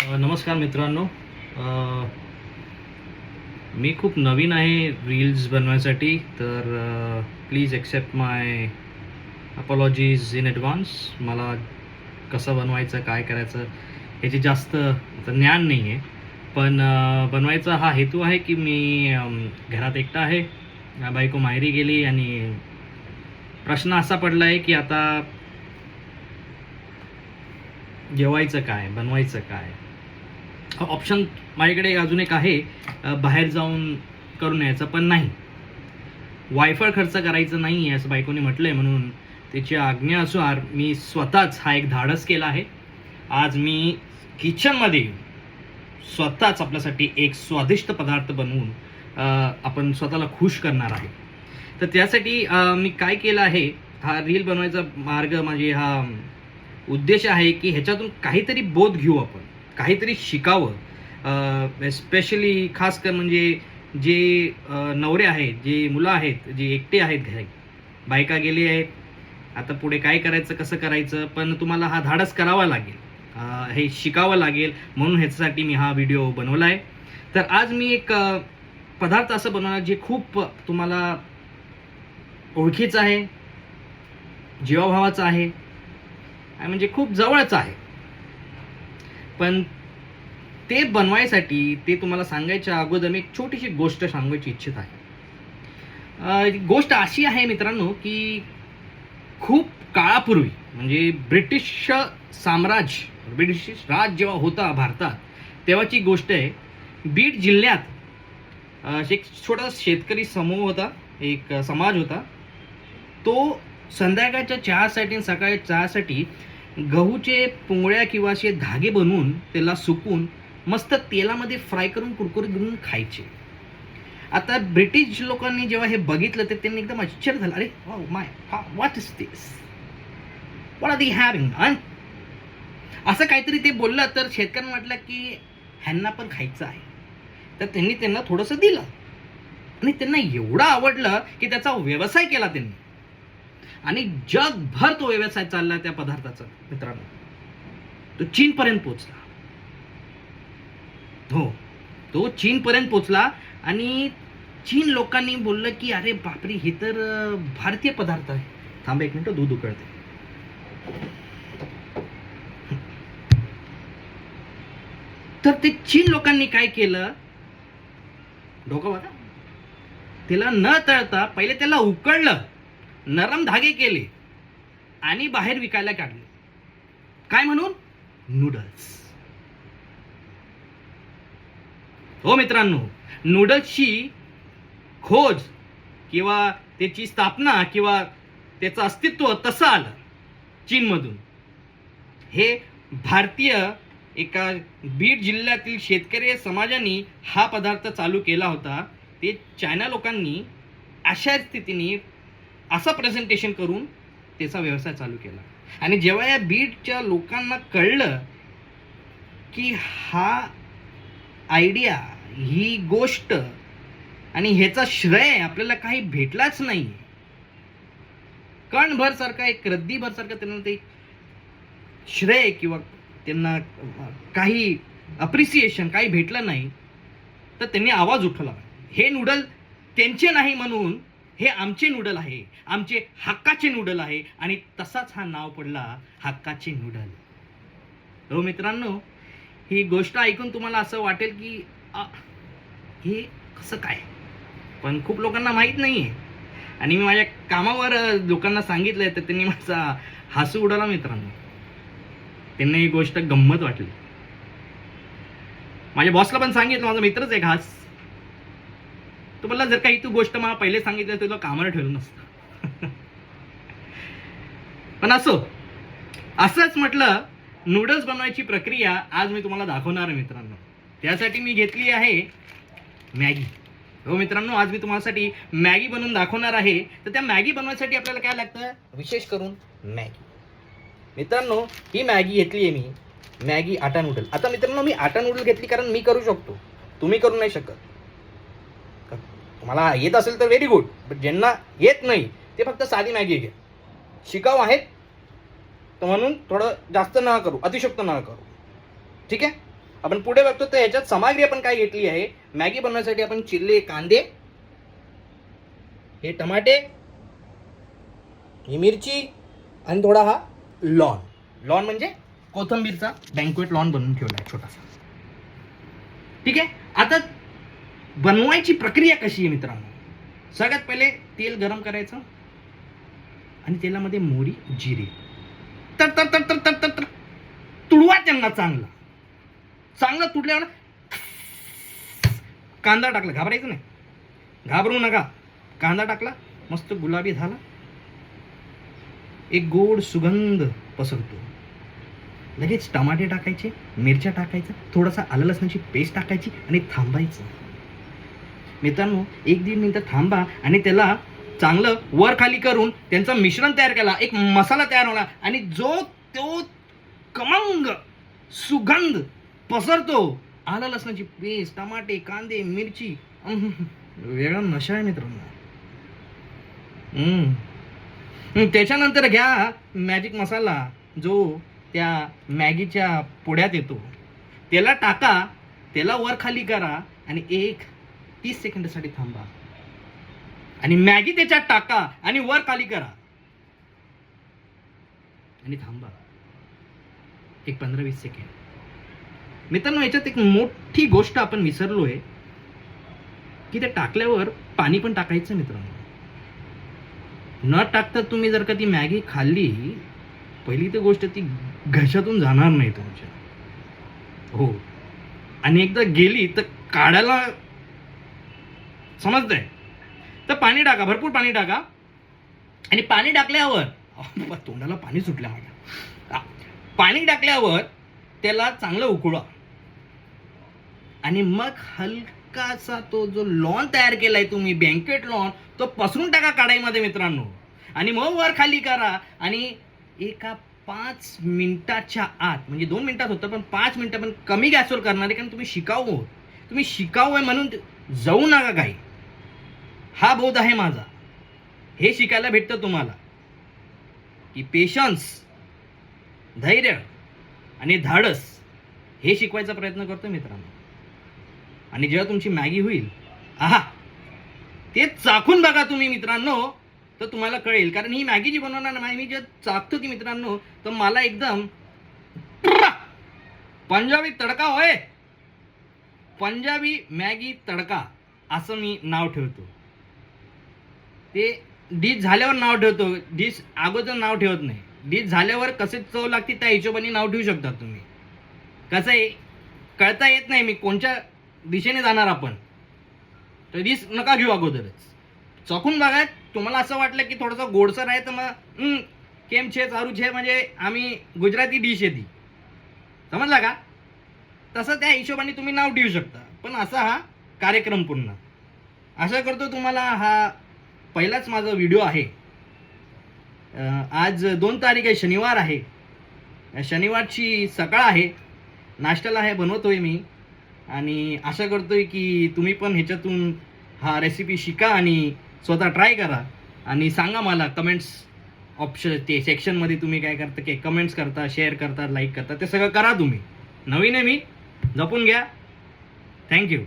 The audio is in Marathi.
नमस्कार मित्रांनो. मी खूप नवीन आहे रील्स बनवण्यासाठी, तर please accept my apologies in advance. मला कसं बनवायचं, काय करायचं याची जास्त ज्ञान नाही आहे. पण बनवायचा हा हेतू आहे की मी घरात एकटा आहे, बायको माहेरी गेली आणि प्रश्न असा पडला आहे की आता जेवायचं काय, बनवायचं काय. ऑप्शन माझ्याकडे अजून एक आहे, बाहेर जाऊन करून यायचं, पण नाही, वायफळ खर्च करायचं नाही आहे असं बायकोने म्हटलं आहे. म्हणून त्याची आज्ञानुसार मी स्वतःच हा एक धाडस केला आहे. आज मी किचनमध्ये स्वतःच आपल्यासाठी एक स्वादिष्ट पदार्थ बनवून आपण स्वतःला खुश करणार आहे. तर त्यासाठी मी काय केलं आहे, हा रील बनवायचा मार्ग म्हणजे हा उद्देश आहे की ह्याच्यातून काहीतरी बोध घेऊ, आपण काहीतरी शिकावं. स्पेशली खास कर म्हणजे जे नवरे आहेत, जे मुलं आहेत, जे एकटे आहेत घरी, बायका गेली आहेत, आता पुढे काय करायचं, कसं करायचं, पण तुम्हाला हा धाडस करावा लागेल, हे शिकावं लागेल. म्हणून ह्याच्यासाठी मी हा व्हिडिओ बनवला आहे. तर आज मी एक पदार्थ असं बनवणार जे खूप तुम्हाला ओळखीचं आहे, जीवाभावाचं आहे, म्हणजे खूप जवळचं आहे. पण ते बनवायसाठी, ते तुम्हाला सांगायच्या अगोदर मी एक छोटीशी गोष्ट सांगायची इच्छित आहे. गोष्ट अशी आहे मित्रांनो की खूप काळापूर्वी, म्हणजे ब्रिटिश राज जेव्हा होता भारतात, तेव्हाची गोष्ट आहे. बीड जिल्ह्यात एक छोटा शेतकरी समूह होता, एक समाज होता. तो संध्याकाळच्या चहासाठी आणि सकाळी चहासाठी गहूचे पोंगळ्या किंवा असे धागे बनवून त्याला सुकून मस्त तेलामध्ये फ्राय करून कुरकुरीत बनवून खायचे. आता ब्रिटिश लोकांनी जेव्हा हे बघितलं तर त्यांनी एकदम आश्चर्य झालं, अरे my what is this, what are they having. असं काहीतरी ते बोललं, तर शेतकऱ्यांना वाटलं की ह्यांना पण खायचं आहे. तर त्यांनी त्यांना थोडंसं दिलं आणि त्यांना एवढं आवडलं की त्याचा व्यवसाय केला त्यांनी, आणि जगभर तो व्यवसाय चालला त्या पदार्थाचा. मित्रांनो, तो चीनपर्यंत पोचला. हो, तो चीनपर्यंत पोचला आणि चीन लोकांनी बोललं की अरे बापरे, हे तर भारतीय पदार्थ आहे. थांबा एक मिनिट, दूध उकळते. तर ते चीन लोकांनी काय केलं, डोकं बघा, त्याला न तळता पहिले त्याला उकळलं, नरम धागे केले आणि बाहेर विकायला काढले. काय म्हणून? नूडल्स. हो मित्रांनो, नूडल्सची खोज किंवा त्याची स्थापना किंवा त्याचं अस्तित्व तसं आलं चीनमधून. हे भारतीय एका बीड जिल्ह्यातील शेतकरी समाजाने हा पदार्थ चालू केला होता. ते चायना लोकांनी अशा स्थितीने असं प्रेझेंटेशन करून त्याचा व्यवसाय चालू केला. आणि जेव्हा या बीडच्या लोकांना कळलं की हा आयडिया, ही गोष्ट आणि ह्याचा श्रेय आपल्याला काही भेटलाच नाही, कणभर सारखा, एक रद्दीभर सारखं त्यांना ते श्रेय किंवा त्यांना काही अप्रिसिएशन काही भेटलं नाही, तर त्यांनी आवाज उठवला, हे नूडल त्यांचे नाही म्हणून हे आमचे नूडल आहे, आमचे हक्काचे नूडल आहे. आणि तसाच हा नाव पडला, हक्काचे नूडल. हो मित्रांनो, ही गोष्ट ऐकून तुम्हाला असं वाटेल की हे कसं काय, पण खूप लोकांना माहीत नाही आहे. आणि मी माझ्या कामावर लोकांना सांगितलंय तर त्यांनी माझा हसू उडवला मित्रांनो. त्यांना ही गोष्ट गंमत वाटली. माझ्या बॉसला पण सांगितलं, माझा मित्रच आहे खास, तो बोलला जर काही तू गोष्ट मला पहिले सांगितलं तर तुला कामाला ठेवलं नसतं. पण असंच म्हटलं, नूडल्स बनवायची प्रक्रिया आज मी तुम्हाला दाखवणार आहे मित्रांनो. त्यासाठी मी घेतली आहे मॅगी. हो मित्रांनो, आज मी तुम्हासाठी मॅगी बनवून दाखवणार आहे. तर त्या मॅगी बनवायसाठी आपल्याला काय लागतं, विशेष करून मॅगी. मित्रांनो, ही मॅगी घेतली आहे मी, मॅगी आटा नूडल. आता मित्रांनो, मी आटा नूडल घेतली कारण मी करू शकतो, तुम्ही करू नाही शकत. तुम्हाला येत असेल तर व्हेरी गुड, पण ज्यांना येत नाही ते फक्त साधी मॅगी घ्या. शिकाऊ आहेत तर म्हणून थोडं जास्त न करू, अतिशयोक्त न करू, ठीक आहे. आपण पुढे बघतो. तर ह्याच्यात सामग्री आपण काय घेतली आहे, मॅगी बनवण्यासाठी आपण चिरले कांदे, हे टमाटे, ही मिरची आणि थोडा हा लॉन म्हणजे कोथिंबीरचा बँक्वेट लॉन बनवून ठेवला आहे छोटासा. ठीक आहे. आता बनवायची प्रक्रिया कशी आहे मित्रांनो. सगळ्यात पहिले तेल गरम करायचं आणि तेलामध्ये मोहरी जिरे तर तर तर तर तर तर तुडवा त्यांना चांगलं तुडल्यावर कांदा टाकला. घाबरायचं नाही, घाबरू नका. कांदा टाकला, मस्त गुलाबी झाला, एक गोड सुगंध पसरतो. लगेच टमाटे टाकायचे, मिरच्या टाकायचं, थोडासा आलं लसणाची पेस्ट टाकायची आणि थांबायचं. मित्रांनो 1-1.5 मिनिटं थांबा आणि त्याला चांगलं वर खाली करून त्यांचं मिश्रण तयार केला, एक मसाला तयार होणार आणि जो तो खमंग सुगंध पसरतो, आलं लसणाची पेस्ट, टमाटे, कांदे, मिरची, वेगळा नशा आहे मित्रांनो. त्याच्यानंतर घ्या मॅजिक मसाला जो त्या मॅगीच्या पुड्यात येतो, त्याला टाका, त्याला वर खाली करा आणि 30 सेकंदासाठी थांबा आणि मॅगी त्याच्यात टाका आणि वर खाली करा आणि थांबा एक 15-20 सेकंड. मित्रांनो याच्यात एक मोठी गोष्ट आपण विसरलोय की ते टाकल्यावर पाणी पण टाकायचं मित्रांनो. न टाकता तुम्ही जर का ती मॅगी खाल्ली, पहिली तर गोष्ट ती घशातून जाणार नाही तुमच्या. हो, आणि एकदा गेली तर काढायला समजतंय. तर पाणी टाका, भरपूर पाणी टाका आणि पाणी टाकल्यावर तोंडाला पाणी सुटलं माझ्या. पाणी टाकल्यावर त्याला चांगलं उकळवा आणि मग हलकासा तो जो लॉन तयार केलाय तुम्ही, बँकेट लॉन, तो पसरून टाका कढाईमध्ये मित्रांनो आणि मग वर खाली करा आणि एका 5 मिनिटाच्या आत, म्हणजे 2 मिनिटात होतं पण 5 मिनिटं पण कमी गॅसवर करणार आहे, कारण तुम्ही शिकाऊ आहे म्हणून जाऊ नका काही. हा बोध आहे माझा. हे शिकायला भेटतं तुम्हाला की पेशन्स, धैर्य आणि धाडस हे शिकवायचा प्रयत्न करतो मित्रांनो. आणि जेव्हा तुमची मॅगी होईल, ते चाखून बघा तुम्ही मित्रांनो, तर तुम्हाला कळेल. कारण ही मॅगी जी बनवणार नाही, मी जे चाखतो की मित्रांनो, तर मला एकदम पंजाबी तडका होय, पंजाबी मॅगी तडका असं मी नाव ठेवतो. ते डिश झाल्यावर नाव ठेवतो, डिश अगोदर नाव ठेवत नाही. डिश झाल्यावर कसे चव लागते त्या हिशोबाने नाव ठेवू शकता तुम्ही. कसं आहे कळता येत नाही मी कोणत्या दिशेने जाणार आपण, तर डिश नका घेऊ अगोदरच. चाखून बघा, तुम्हाला असं वाटलं की थोडंसं गोडसर आहे तर मग केम छे चारू छे, म्हणजे आम्ही गुजराती डिश आहे ती, समजला का. तसं त्या हिशोबाने तुम्ही नाव ठेवू शकता. पण असा हा कार्यक्रम पूर्ण आशा करतो तुम्हाला हा पहिलाच माझा व्हिडिओ आहे. आज 2 तारीख आहे, शनिवार आहे. शनिवारची सकाळ आहे, नाश्त्याला हे बनवतोय मी आणि आशा करतोय की तुम्ही पण ह्याच्यातून हा रेसिपी शिका आणि स्वतः ट्राय करा आणि सांगा मला कमेंट्स ऑप्शन ते सेक्शनमध्ये तुम्ही काय करता, की कमेंट्स करता, शेअर करता, लाईक करता, ते सगळं करा तुम्ही. नवीन आहे मी, जपून घ्या. थँक्यू.